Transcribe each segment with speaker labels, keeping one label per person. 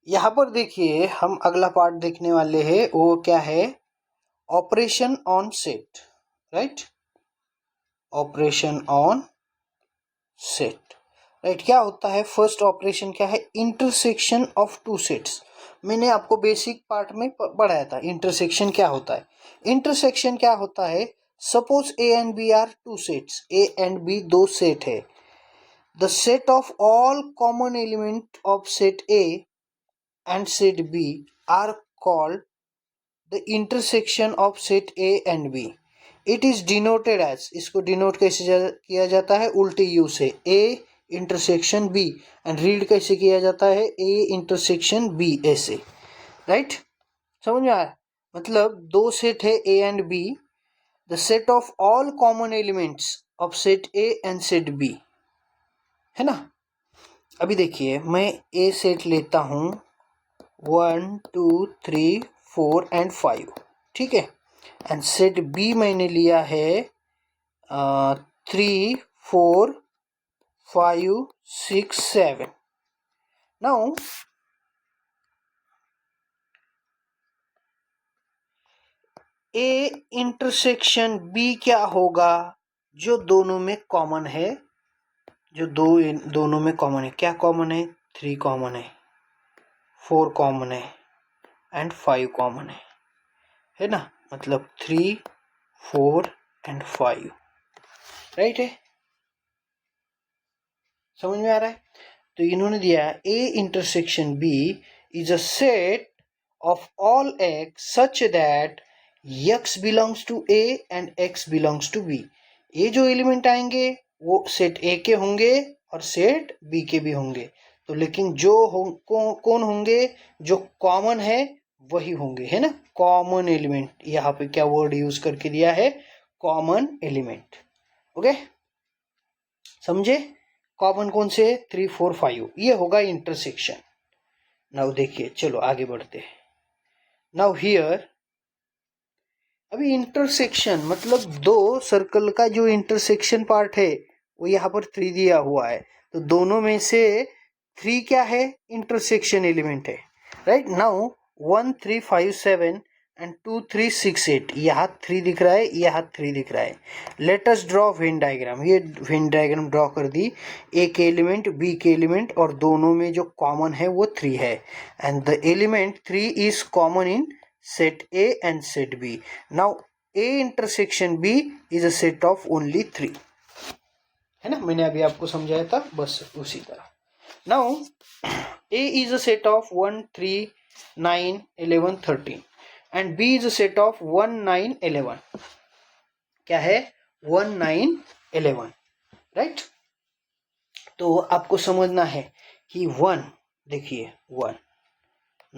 Speaker 1: यहाँ पर देखिए हम अगला पार्ट देखने वाले हैं, वो क्या है, operation on set, right, operation on set, right. क्या होता है, फर्स्ट ऑपरेशन क्या है, इंटरसेक्शन ऑफ टू सेट्स। मैंने आपको बेसिक पार्ट में पढ़ाया था इंटरसेक्शन क्या होता है। इंटरसेक्शन क्या होता है, suppose A and B are two sets, A and B दो सेट है, the set of all common element of set A and set B are called the intersection of set A and B. It is denoted as, इसको denote कैसे किया जाता है, उल्टे you से, A intersection B, and read कैसे किया जाता है, A इंटरसेक्शन B ऐसे, राइट। समझ में आया, मतलब दो सेट है A and B, the set of all common elements of set A and set B, है ना। अभी देखिए मैं A सेट लेता हूँ 1 2 3 4 एंड 5, ठीक है, एंड सेट बी मैंने लिया है 3 4 5 6 7। नाउ ए इंटरसेक्शन बी क्या होगा, जो दोनों में कॉमन है, जो दोनों में कॉमन है, क्या कॉमन है, 3 कॉमन है, 4 कॉमन है एंड 5 कॉमन है ना, मतलब 3 4 एंड 5, राइट है, समझ में आ रहा है। तो इन्होंने दिया A intersection B is a set of all X such that X belongs to A and X belongs to B. ये जो एलिमेंट आएंगे वो सेट ए के होंगे और सेट बी के भी होंगे, तो लेकिन जो कौन होंगे, जो कॉमन है वही होंगे, है ना, कॉमन एलिमेंट। यहाँ पे क्या वर्ड यूज करके दिया है, कॉमन एलिमेंट, ओके, समझे। कॉमन कौन से, 3 4 5, ये होगा इंटरसेक्शन। नाउ देखिए, चलो आगे बढ़ते हैं। नाउ हियर, अभी इंटरसेक्शन मतलब दो सर्कल का जो इंटरसेक्शन पार्ट है वो यहाँ पर 3 दिया हुआ है, तो दोनों में से 3 क्या है, इंटरसेक्शन एलिमेंट है, राइट। नाउ 1 3 5 7 एंड 2 3 6 8, यहाँ 3 दिख रहा है, यहाँ 3 दिख रहा है। Let us draw Venn diagram, ये वेन डायग्राम ड्रॉ कर दी, ए के एलिमेंट बी के एलिमेंट और दोनों में जो कॉमन है वो 3 है, and the element 3 is common in set A and set B. Now A intersection B is a set of only 3, है ना, मैंने अभी आपको समझाया था बस उसी तरह। Now A is a set of 1 3 9 11 13 and B is a set of 1 9 11, क्या है, 1 9 11, राइट। तो आपको समझना है कि 1, देखिए 1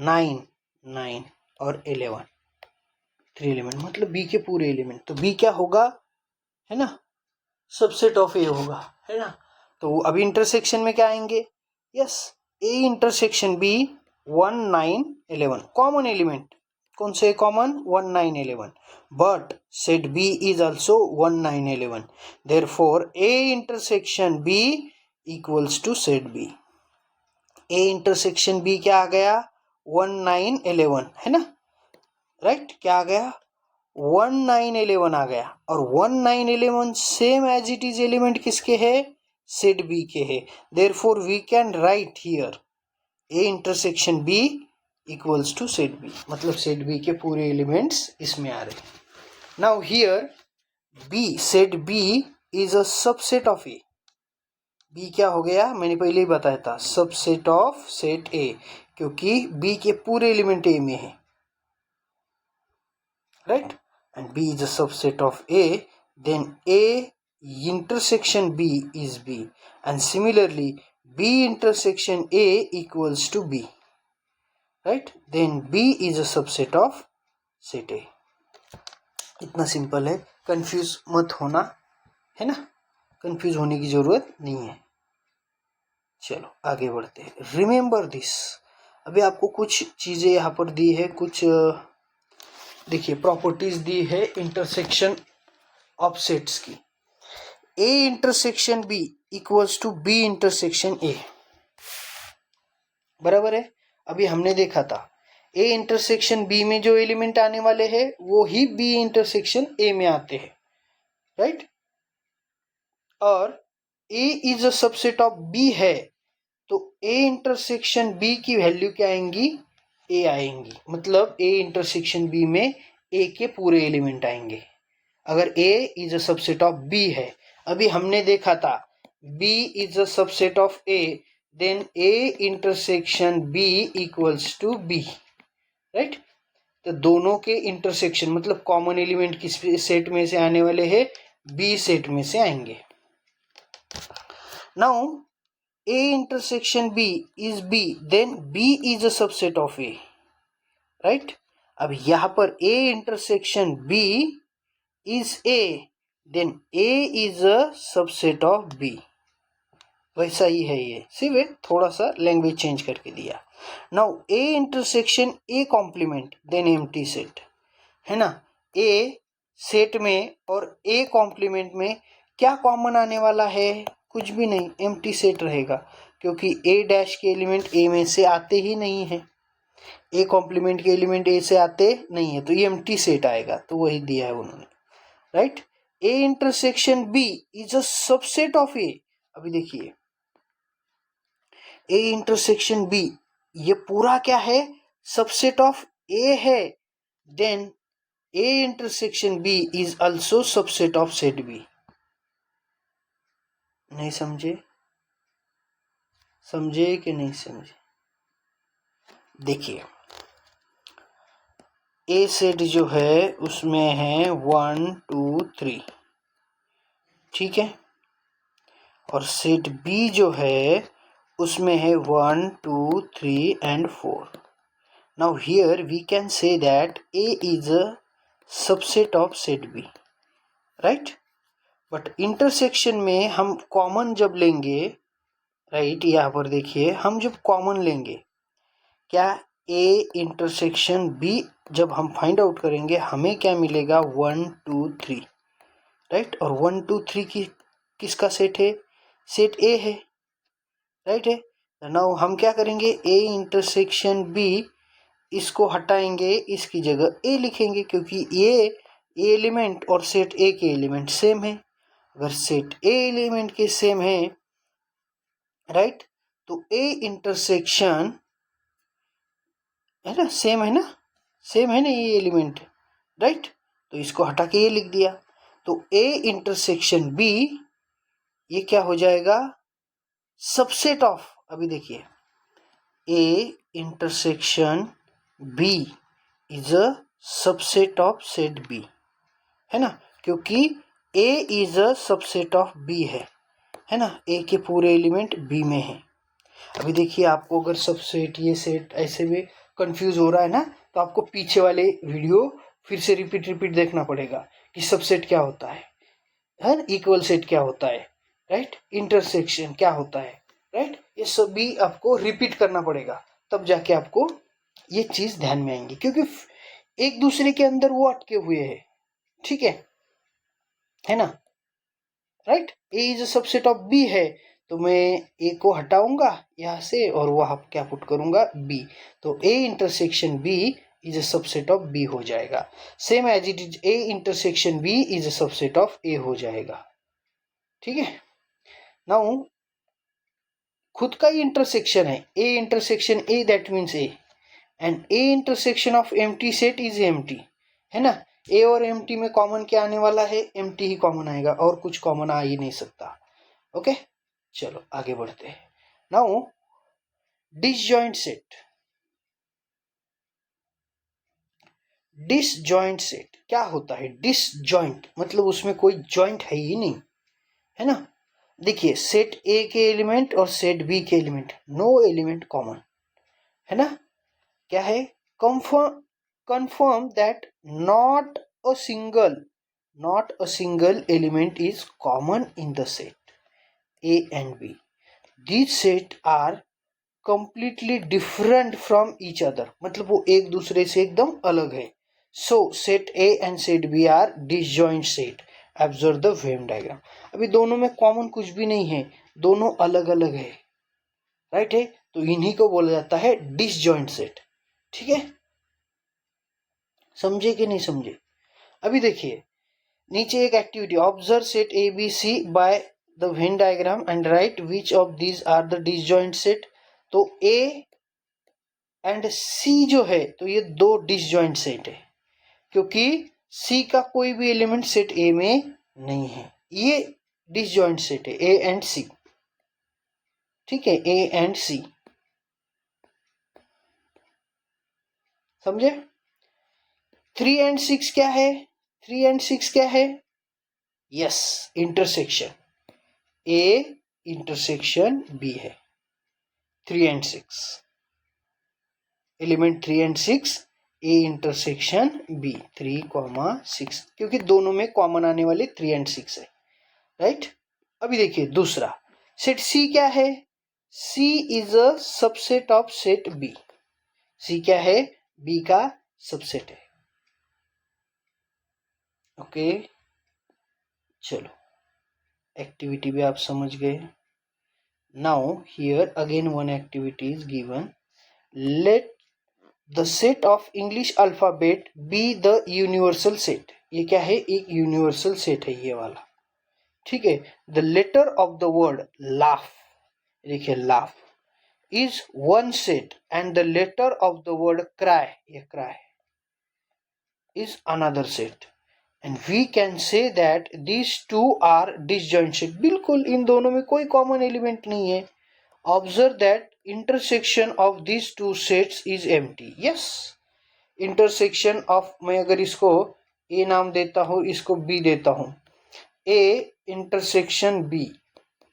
Speaker 1: 9 9 और 11, 3 एलिमेंट, मतलब बी के पूरे एलिमेंट, तो बी क्या होगा, है ना, सबसेट ऑफ ए होगा, है ना। तो अभी इंटरसेक्शन में क्या आएंगे, yes, A intersection B 1 9 11, common element कौन से, common 1 9 11, but set B is also 1 9 11, therefore A intersection B equals to set B. A intersection B क्या आ गया, 1 9 11, है ना, राइट, क्या आ गया, 1 9 11 आ गया, और 1 9 11 same as it is element किसके है, सेट बी के है, therefore we can write here A intersection B equals to set B, मतलब सेट बी के पूरे एलिमेंट्स इसमें आ रहे। Now here B, set B is a subset of A, B क्या हो गया, मैंने पहले ही बताया था, सबसेट ऑफ सेट ए, क्योंकि बी के पूरे एलिमेंट ए में है, right, and B is a subset of A, then A intersection B is B, and similarly B intersection A equals to B, right, then B is a subset of set A। इतना simple है, confuse मत होना, है ना, confuse होने की जरूरत नहीं है। चलो आगे बढ़ते हैं, रिमेंबर दिस। अभी आपको कुछ चीजें यहाँ पर दी है, कुछ देखिए प्रॉपर्टीज दी है इंटरसेक्शन ऑफ सेट्स की। A intersection B equals to B intersection A, बराबर है। अभी हमने देखा था ए इंटरसेक्शन बी में जो एलिमेंट आने वाले हैं वो ही बी इंटरसेक्शन ए में आते हैं, राइट। और A is a subset of B है तो ए इंटरसेक्शन बी की वैल्यू क्या आएंगी, ए आएंगी। मतलब ए इंटरसेक्शन बी में ए के पूरे एलिमेंट आएंगे अगर A is a subset of B है। अभी हमने देखा था B is a subset of A, then A intersection B equals to B, right. तो दोनों के इंटरसेक्शन मतलब कॉमन एलिमेंट किस सेट में से आने वाले हैं, बी सेट में से आएंगे। Now A intersection B is B, then B is a subset of A, right? अब यहां पर A intersection B is A, then A is a subset of B. वैसा ही है ये, सिर्फ थोड़ा सा लैंग्वेज चेंज करके दिया। Now A intersection A complement then empty set, है ना। A सेट में और A कॉम्प्लीमेंट में क्या कॉमन आने वाला है, कुछ भी नहीं, एम्प्टी सेट रहेगा क्योंकि ए डैश के एलिमेंट ए में से आते ही नहीं है, ए कॉम्प्लीमेंट के एलिमेंट ए से आते नहीं है तो ये एम्प्टी सेट आएगा, तो वही दिया है उन्होंने, right. A intersection B is a subset of A. अभी देखिए ए इंटरसेक्शन बी ये पूरा क्या है, सबसेट ऑफ ए है, then A intersection B is also subset of set B. नहीं समझे, समझे कि नहीं समझे? देखिए ए सेट जो है उसमें है 1 2 3, ठीक है। और सेट बी जो है उसमें है 1 2 3 and 4। Now here we can say that A is a subset of set B, right. But intersection में हम कॉमन जब लेंगे, राइट, यहाँ पर देखिए हम जब कॉमन लेंगे क्या ए इंटरसेक्शन बी जब हम फाइंड आउट करेंगे हमें क्या मिलेगा 1 2 3, राइट। और 1 2 3 की किसका सेट है, सेट ए है, राइट है। नाउ हम क्या करेंगे ए इंटरसेक्शन बी इसको हटाएंगे, इसकी जगह ए लिखेंगे क्योंकि ये ए एलिमेंट और सेट ए के एलिमेंट सेम है। अगर सेट ए एलिमेंट के सेम है, राइट, तो ए इंटरसेक्शन है ना, सेम है ना, सेम है ना ये एलिमेंट, राइट। तो इसको हटा के ये लिख दिया, तो ए इंटरसेक्शन बी ये क्या हो जाएगा, सबसेट ऑफ, अभी देखिए A intersection B is a subset of set B, है ना, क्योंकि A is a subset of B है ना, ए के पूरे एलिमेंट बी में है। अभी देखिए आपको अगर सबसेट ये सेट ऐसे में कंफ्यूज हो रहा है ना, तो आपको पीछे वाले वीडियो फिर से रिपीट देखना पड़ेगा कि सबसेट क्या होता है, इक्वल सेट क्या होता है, राइट, इंटरसेक्शन क्या होता है, राइट। ये सभी आपको रिपीट करना पड़ेगा तब जाके आपको ये चीज ध्यान में आएंगी क्योंकि एक दूसरे के अंदर वो अटके हुए हैं, ठीक है ना, right. A is a subset of B है तो मैं ए को हटाऊंगा यहाँ से और वहां क्या पुट करूंगा बी, तो A intersection B is a subset of B हो जाएगा। Same as it is A intersection B is a subset of A हो जाएगा, ठीक है। नाउ खुद का ही इंटरसेक्शन है A intersection A, that means A, and A intersection of empty set is empty, है ना। ए और एम्प्टी में कॉमन क्या आने वाला है, एम्प्टी ही कॉमन आएगा और कुछ कॉमन आ ही नहीं सकता, ओके। चलो आगे बढ़ते हैं। Now disjoint set, disjoint set क्या होता है, डिसजॉइंट मतलब उसमें कोई जॉइंट है ही नहीं, है ना। देखिए सेट ए के एलिमेंट और सेट बी के एलिमेंट नो एलिमेंट कॉमन, है ना। क्या है, confirm that not a single element is common in the set A and B. These sets are completely different from each other, मतलब वो एक दूसरे से एकदम अलग है। So set A and set B are disjoint set. Observe the Venn diagram. अभी दोनों में कॉमन कुछ भी नहीं है, दोनों अलग अलग है, राइट है। तो इन्हीं को बोला जाता है डिसजॉइंट सेट। ठीक है, समझे कि नहीं समझे? अभी देखिए नीचे एक activity, observe set A B C by the Venn diagram and write which of these are the disjoint set. तो ए एंड सी जो है तो ये दो डिसजॉइंट सेट है, क्योंकि सी का कोई भी एलिमेंट सेट ए में नहीं है, ये डिसजॉइंट सेट है ए एंड सी। ठीक है, ए एंड सी, समझे? 3 एंड 6 क्या है? 3 एंड 6 क्या है? Yes, intersection, A intersection B है। 3 and 6 element 3 and 6 A intersection B 3,6, क्योंकि दोनों में कॉमन आने वाले 3 एंड 6 है, राइट। अभी देखिए दूसरा सेट सी क्या है? C is a subset of set B. C क्या है? बी का सबसेट है। ओके, चलो एक्टिविटी भी आप समझ गए। Now here again one activity is given, let the set of English alphabet be the universal set. ये क्या है? एक यूनिवर्सल सेट है ये वाला। ठीक है, the letter of the word laugh, देखिए laugh is one set and the letter of the word cry, ये cry is another set and we can say that these two are disjoint set। बिल्कुल इन दोनों में कोई common element नहीं है। Observe that intersection of these two sets is empty। Yes, intersection of, मैं अगर इसको ए नाम देता हूं, इसको बी देता हूं, ए इंटरसेक्शन बी,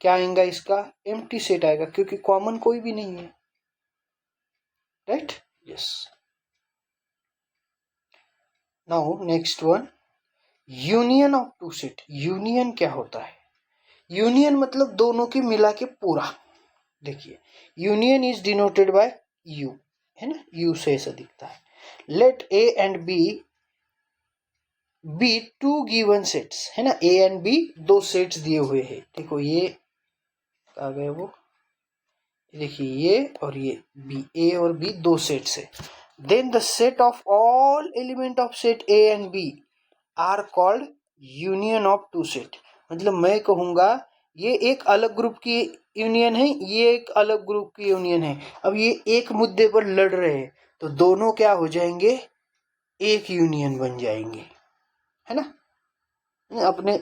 Speaker 1: क्या आएगा इसका? एम्प्टी सेट आएगा, क्योंकि कॉमन कोई भी नहीं है, right. Yes, now next one, union of two set. Union क्या होता है? यूनियन मतलब दोनों की मिला के पूरा। देखिए union is denoted by U, है ना, यू से ऐसा दिखता है। Let A and B two given sets, है ना, ए एंड बी दो सेट्स दिए हुए हैं। देखो ये आ गए वो, देखिए ये और ये बी, ए और बी दो सेट्स है। Then the set of all element of set A and B are called union of two set. मतलब मैं कहूंगा ये एक अलग ग्रुप की यूनियन है, ये एक अलग ग्रुप की यूनियन है। अब ये एक मुद्दे पर लड़ रहे हैं तो दोनों क्या हो जाएंगे? एक यूनियन बन जाएंगे, है ना। अपने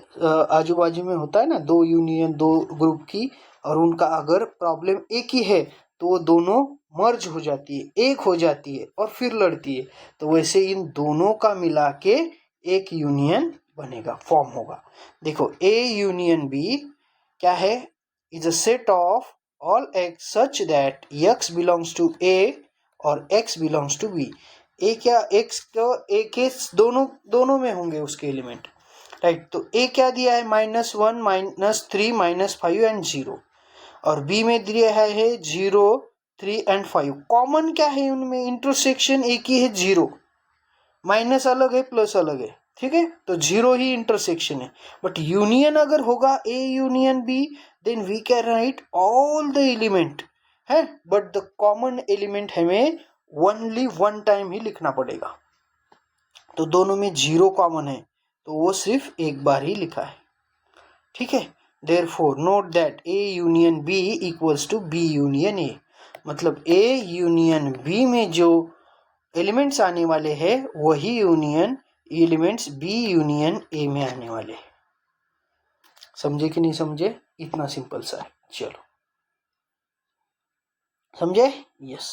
Speaker 1: आजू बाजू में होता है ना दो यूनियन, दो ग्रुप की, और उनका अगर प्रॉब्लम एक ही है तो वो दोनों मर्ज हो जाती है, एक हो जाती है और फिर लड़ती है। तो वैसे इन दोनों का मिला के एक यूनियन बनेगा, फॉर्म होगा। देखो ए यूनियन बी क्या है? Is a set of all X such that X belongs to A और X belongs to B. A क्या? एक्स को ए के दोनों में होंगे उसके एलिमेंट, राइट। तो ए क्या दिया है? -1, -3, -5 एंड 0, और बी में दिया है 0, 3 एंड 5। कॉमन क्या है उनमें? इंटरसेक्शन एक ही है, 0, माइनस अलग है, प्लस अलग है, ठीक है, तो 0 ही इंटरसेक्शन है। बट यूनियन अगर होगा A union B, then we can write all the element है, बट द कॉमन एलिमेंट हमें ओनली वन टाइम ही लिखना पड़ेगा। तो दोनों में 0 कॉमन है तो वो सिर्फ एक बार ही लिखा है, ठीक है। Therefore note that A union B equals to B union A. मतलब ए यूनियन बी में जो एलिमेंट्स आने वाले हैं वही union elements B union A में आने वाले हैं। समझे कि नहीं समझे? इतना सिंपल सा है। चलो समझे? यस,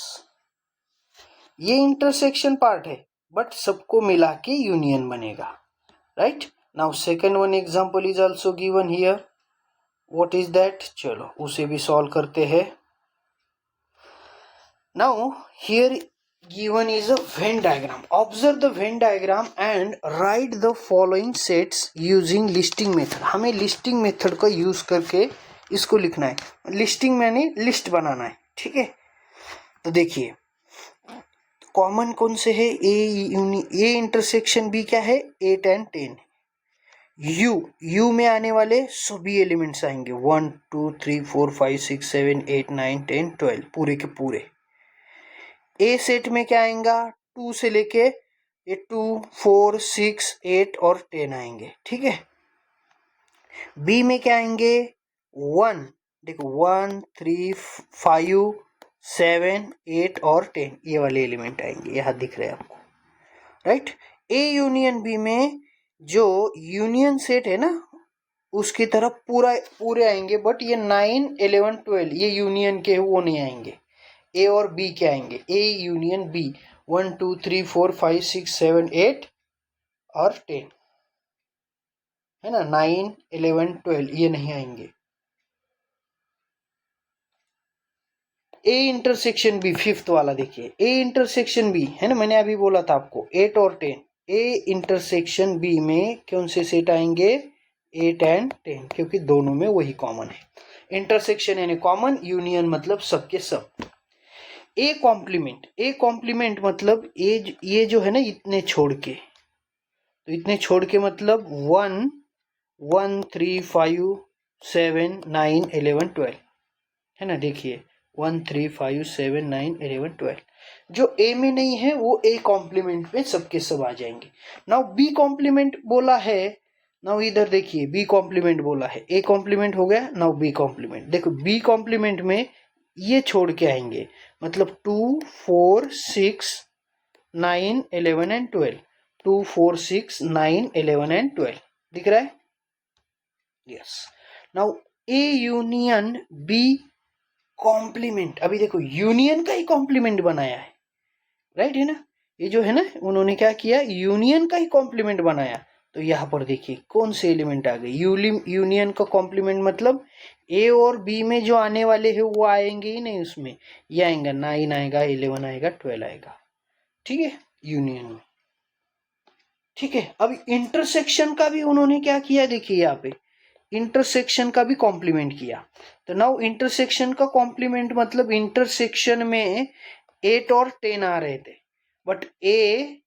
Speaker 1: ये इंटरसेक्शन पार्ट है बट सबको मिला के यूनियन बनेगा, right. Now second one example is also given here. What is that? चलो उसे भी सॉल्व करते हैं। Now here given is a Venn diagram. Observe the Venn diagram and write the following sets using listing method. हमें listing method का use करके इसको लिखना है। लिस्टिंग मैंने लिस्ट बनाना है, ठीक है। तो देखिए कॉमन कौन से है? ए इंटरसेक्शन बी क्या है? 8 and 10, यू में आने वाले सभी एलिमेंट्स आएंगे 1 2 3 4 5 6 7 8 9 10 12 पूरे के पूरे। ए सेट में क्या आएगा 2 से लेके ये 2 4 6 8 और 10 आएंगे, ठीक है। बी में क्या आएंगे 1, देखो 1 3 5 7 8 और 10 ये वाले एलिमेंट आएंगे, यहां दिख रहे हैं आपको, राइट। ए यूनियन बी में जो यूनियन सेट है ना उसकी तरफ पूरे आएंगे, बट ये 9 11 12 ये यूनियन के वो नहीं आएंगे। ए और बी के आएंगे, ए यूनियन बी 1 2 3 4 5 6 7 8 और 10 है ना, 9 11 12 ये नहीं आएंगे। ए इंटरसेक्शन बी फिफ्थ वाला देखिए, ए इंटरसेक्शन बी है ना, मैंने अभी बोला था आपको 8 और 10। ए इंटरसेक्शन बी में कौन से सेट आएंगे 8 एंड 10, क्योंकि दोनों में वही कॉमन है। इंटरसेक्शन यानी कॉमन, यूनियन मतलब सबके सब। ए कॉम्प्लीमेंट मतलब ये जो है ना इतने छोड़ के, तो इतने छोड़ के मतलब 1 1 3 5 7 9 11 12 है ना, देखिए 1 3 5 7 9 11 12 जो ए में नहीं है वो ए कॉम्प्लीमेंट में सबके सब आ जाएंगे। नाउ बी कॉम्प्लीमेंट बोला है, नाउ इधर देखिए बी कॉम्प्लीमेंट बोला है, ए कॉम्प्लीमेंट हो गया, नाउ बी कॉम्प्लीमेंट। देखो बी कॉम्प्लीमेंट में ये छोड़ के आएंगे, मतलब 2 4 6 9 11 एंड 12, 2 4 6 9 11 एंड 12 दिख रहा है, yes. Now A union B complement, अभी देखो यूनियन का ही कॉम्प्लीमेंट बनाया है, राइट है ना, ये जो है ना उन्होंने क्या किया यूनियन का ही कॉम्प्लीमेंट बनाया। तो यहाँ पर देखिए कौन से एलिमेंट आ गए, यूनियन का कॉम्प्लीमेंट मतलब ए और बी में जो आने वाले हैं वो आएंगे ही नहीं, उसमें ये आएगा 9 आएगा 11 आएगा 12 आएगा, ठीक है, यूनियन में, ठीक है। अब इंटरसेक्शन का भी उन्होंने क्या किया देखिए यहाँ पे इंटरसेक्शन का भी कॉम्प्लीमेंट किया। तो नाउ इंटरसेक्शन का कॉम्प्लीमेंट मतलब इंटरसेक्शन में 8 और 10 आ रहे थे, but A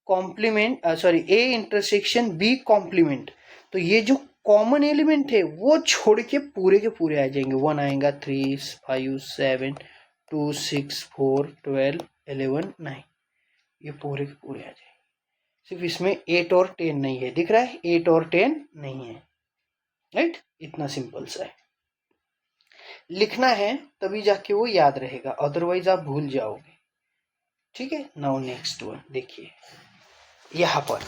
Speaker 1: complement sorry A intersection B complement, तो ये जो कॉमन एलिमेंट है वो छोड़ के पूरे आ जाएंगे। 1 आएगा 3 5 7 2 6 4 12 11 9 ये पूरे के पूरे आ जाएंगे। सिर्फ इसमें 8 और 10 नहीं है, दिख रहा है 8 और 10 नहीं है, राइट, इतना सिंपल सा है। लिखना है तभी जाके वो याद रहेगा, अदरवाइज आप भूल जाओगे, ठीक है। नाउ नेक्स्ट वन देखिए, यहाँ पर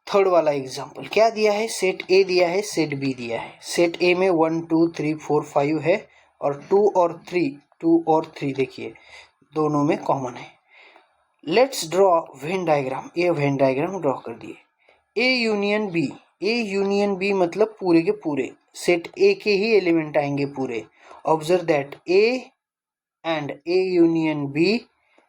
Speaker 1: थर्ड वाला एग्जांपल क्या दिया है, सेट ए दिया है सेट बी दिया है। सेट ए में 1 2 3 4 5 है और 2 और 3 देखिए दोनों में कॉमन है। लेट्स ड्रॉ वेन डायग्राम, ये वेन डायग्राम ड्रॉ कर दिए। A union B, A union B मतलब पूरे के पूरे सेट ए के ही एलिमेंट आएंगे पूरे। Observe that A and A union B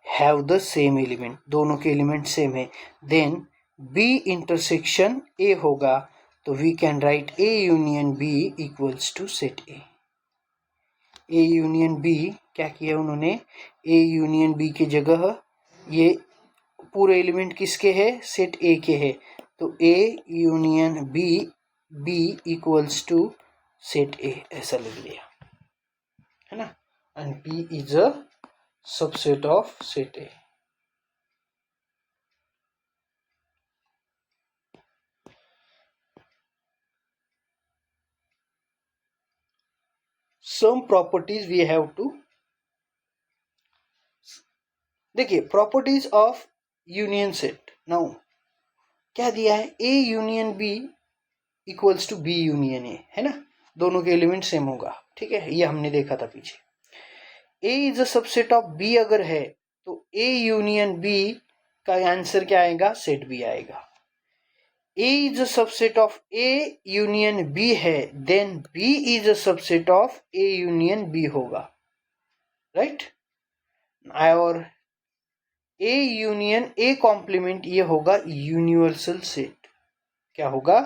Speaker 1: have the same element, दोनों के एलिमेंट सेम है। देन बी इंटरसेक्शन ए होगा, तो we can write A union B equals to set A. A union B क्या किया उन्होंने, ए यूनियन बी की जगह ये पूरे एलिमेंट किसके है सेट ए के है, तो A union B B equals to set A ऐसा लिख दिया है ना, and B is a subset of set A. Some properties we have to, देखिए properties of union set. Now क्या दिया है, A union B equals to B union A है ना, दोनों के एलिमेंट सेम होगा, ठीक है, ये हमने देखा था पीछे। A is a subset of B अगर है तो ए यूनियन बी का आंसर क्या आएगा, सेट बी आएगा। A is a subset of A union B है, then B is a subset of A union B होगा, राइट। और ए यूनियन ए कॉम्प्लीमेंट ये होगा यूनिवर्सल सेट, क्या होगा,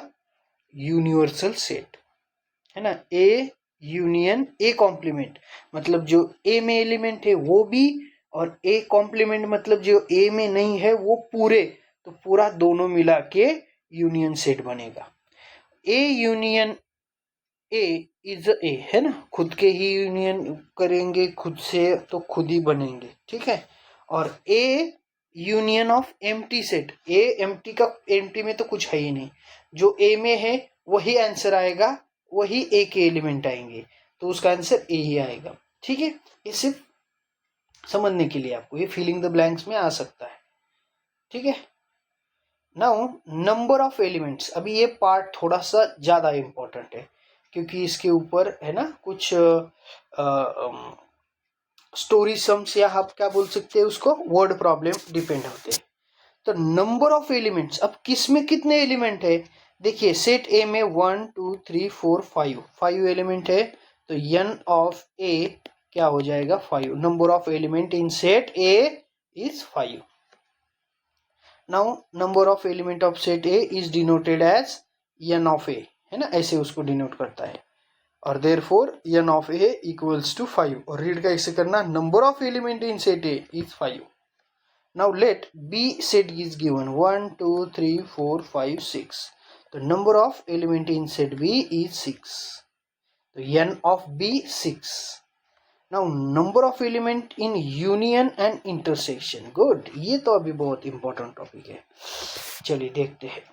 Speaker 1: यूनिवर्सल सेट है ना। ए यूनियन ए कॉम्प्लीमेंट मतलब जो ए में एलिमेंट है वो भी, और ए कॉम्प्लीमेंट मतलब जो ए में नहीं है वो पूरे, तो पूरा दोनों मिला के यूनियन सेट बनेगा। A union A is a, है ना, खुद के ही यूनियन करेंगे खुद से तो खुद ही बनेंगे, ठीक है। और A union of empty set, A empty का, एम्प्टी में तो कुछ है ही नहीं, जो ए में है वही आंसर आएगा, वही ए के एलिमेंट आएंगे, तो उसका आंसर ए ही आएगा, ठीक है। ये सिर्फ समझने के लिए आपको, ये फिलिंग द ब्लैंक्स में आ सकता है, ठीक है। नाउ नंबर ऑफ एलिमेंट्स, अभी ये पार्ट थोड़ा सा ज्यादा इंपॉर्टेंट है, क्योंकि इसके ऊपर है ना कुछ स्टोरी सम्स, या आप क्या बोल सकते हैं उसको, वर्ड प्रॉब्लम डिपेंड होते हैं। तो नंबर ऑफ एलिमेंट्स, अब किस में कितने एलिमेंट है, देखिए सेट ए में 1 2 3 4 5 एलिमेंट है, तो n ऑफ ए क्या हो जाएगा 5, number of element in set A is 5। Now number of element of set A is denoted as n of A, है ना, ऐसे उसको डिनोट करता है, और therefore n of A equals to 5, और रीड कैसे करना, number of element in set A is 5। Now let B set is given 1 2 3 4 5 6. The number of element in set B is 6. So n of B 6. Now number of element in union and intersection. Good. ये तो अभी बहुत important topic है, चलिए देखते हैं।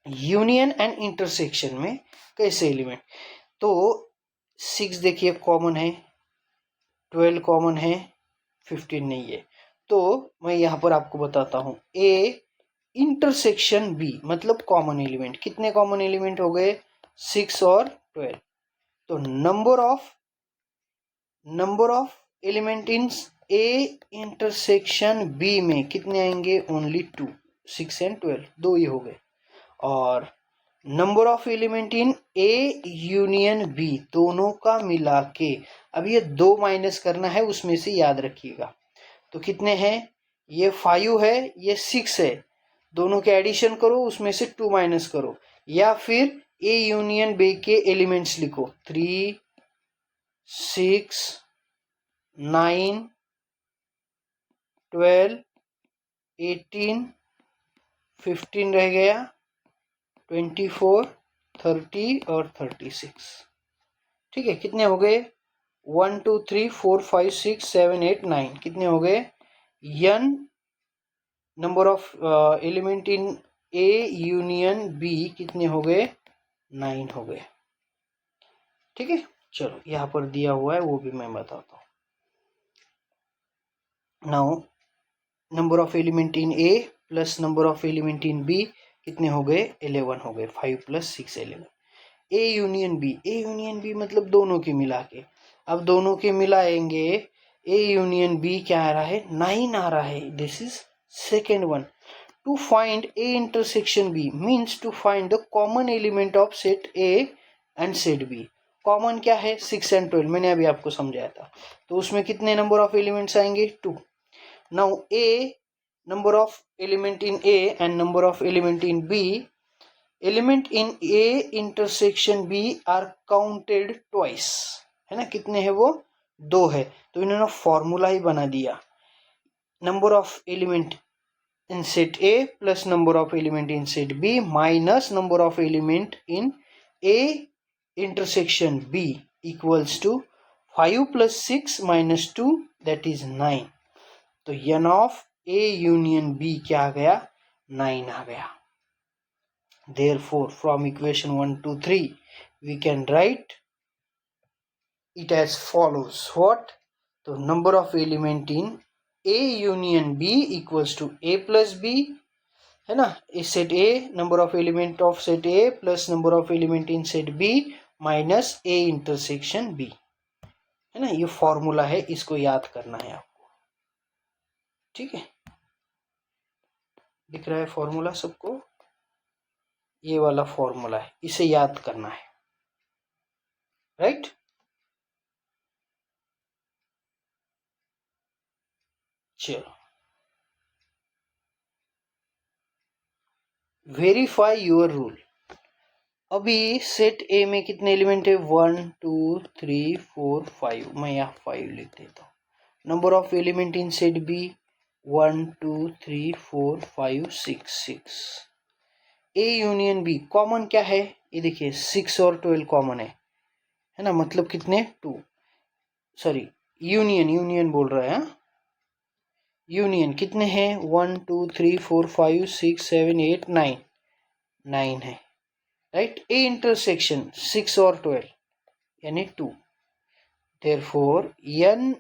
Speaker 1: Union and intersection में कैसे एलिमेंट, तो 6 देखिए कॉमन है, 12 कॉमन है, 15 नहीं है, तो मैं यहाँ पर आपको बताता हूँ, ए इंटरसेक्शन बी मतलब कॉमन एलिमेंट, कितने कॉमन एलिमेंट हो गए 6 और 12, तो number of element in A intersection B में कितने आएंगे, ओनली 2, 6 एंड 12 दो ही हो गए, और number of element in A union B दोनों का मिला के, अब ये 2 माइनस करना है उसमें से, याद रखिएगा, तो कितने हैं, ये 5 है, ये 6 है, दोनों के एडिशन करो उसमें से 2 माइनस करो, या फिर ए यूनियन बी के एलिमेंट्स लिखो, 3 6 9 12 18 15 रह गया, 24 30 और 36, ठीक है। कितने हो गए, 1 2 3 4 5 6 7 8 9, कितने हो गए, n number of element in A union B कितने हो गए, 9 हो गए, ठीक है। चलो यहाँ पर दिया हुआ है वो भी मैं बताता हूँ। Now number of element in A plus number of element in B कितने हो गए, 11 हो गए, 5 + 6 11। A union B, A union B मतलब दोनों के मिला के, अब दोनों के मिलाएंगे, ए यूनियन बी क्या आ रहा है, 9 आ रहा है, this is second one. To find A intersection B means to find the common element of set A and set B. Common क्या है, 6 एंड 12, मैंने अभी आपको समझाया था, तो उसमें कितने नंबर ऑफ एलिमेंट्स आएंगे, 2। Now A number of element in A and number of element in B, element in A intersection B are counted twice, है ना, कितने हैं वो, 2 है, तो इन्होंने फॉर्मूला ही बना दिया, number of element in set A plus number of element in set B minus number of element in A intersection B equals to 5 plus 6 minus 2 that is 9, तो n of A union B क्या आ गया, 9 आ गया। Therefore from equation 1 to 3 we can write it as follows, what, तो number of element in A union B equals to A plus B, है ना, इस set A number of element of set A plus number of element in set B minus A intersection B, है ना, ये formula है, इसको याद करना है आपको, ठीक है। दिख रहा है फॉर्मूला सबको, ये वाला फॉर्मूला है, इसे याद करना है, राइट। चलो वेरीफाई योर रूल, अभी सेट ए में कितने एलिमेंट है, 1 2 3 4 5, मैं यहाँ 5 लिख देता हूँ। Number of element in set B 1 2 3 4 5 6 6, A union B common क्या है, ये देखिए 6 और 12 कॉमन है ना, मतलब कितने 2, सॉरी यूनियन यूनियन बोल रहा है, यूनियन कितने हैं 1 2 3 4 5 6 7 8 9, 9 है राइट। ए इंटरसेक्शन 6 और 12 यानी 2, therefore n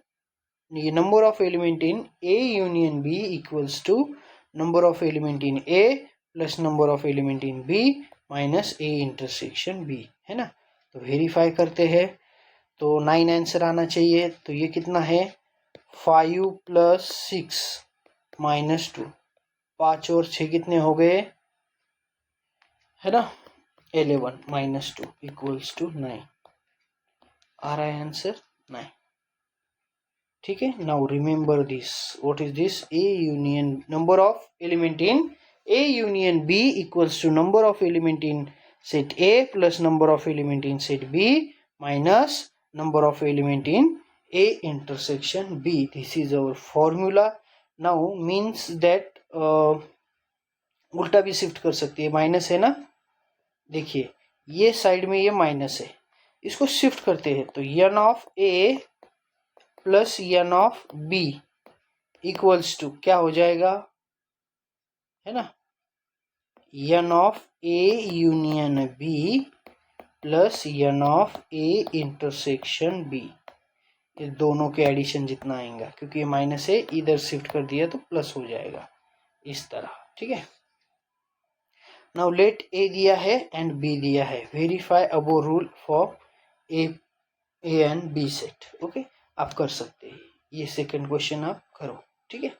Speaker 1: number of element in A union B equals to number of element in A plus number of element in B minus A intersection B, है ना। तो वेरीफाई करते हैं, तो 9 आंसर आना चाहिए। तो ये कितना है 5 + 6 - 2, 5 और 6 कितने हो गए, है ना 11 - 2 इक्वल्स टू 9, आ रहा है आंसर 9। ठीक है, now remember this, what is this, A union number of element in A union B equals to number of element in set A plus number of element in set B minus number of element in A intersection B. This is our formula. Now means that उल्टा भी shift कर सकती है, minus है ना, देखिए ये side में ये माइनस है, इसको शिफ्ट करते हैं तो n of A plus n of B equals to क्या हो जाएगा, है ना n of A union B plus n of A intersection B, ये दोनों के एडिशन जितना आएगा, क्योंकि ये माइनस है इधर शिफ्ट कर दिया तो प्लस हो जाएगा इस तरह। ठीक है, नाउ लेट ए दिया है एंड बी दिया है, verify above rule for A and B set. Okay, आप कर सकते हैं, ये सेकंड क्वेश्चन आप करो। ठीक है,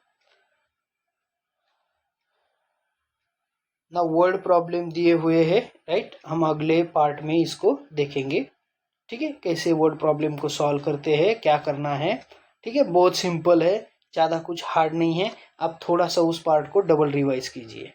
Speaker 1: ना वर्ड प्रॉब्लम दिए हुए हैं राइट, हम अगले पार्ट में इसको देखेंगे। ठीक है, कैसे वर्ड प्रॉब्लम को सॉल्व करते हैं, क्या करना है। ठीक है, बहुत सिंपल है, ज़्यादा कुछ हार्ड नहीं है। आप थोड़ा सा उस पार्ट को डबल रिवाइज कीजिए।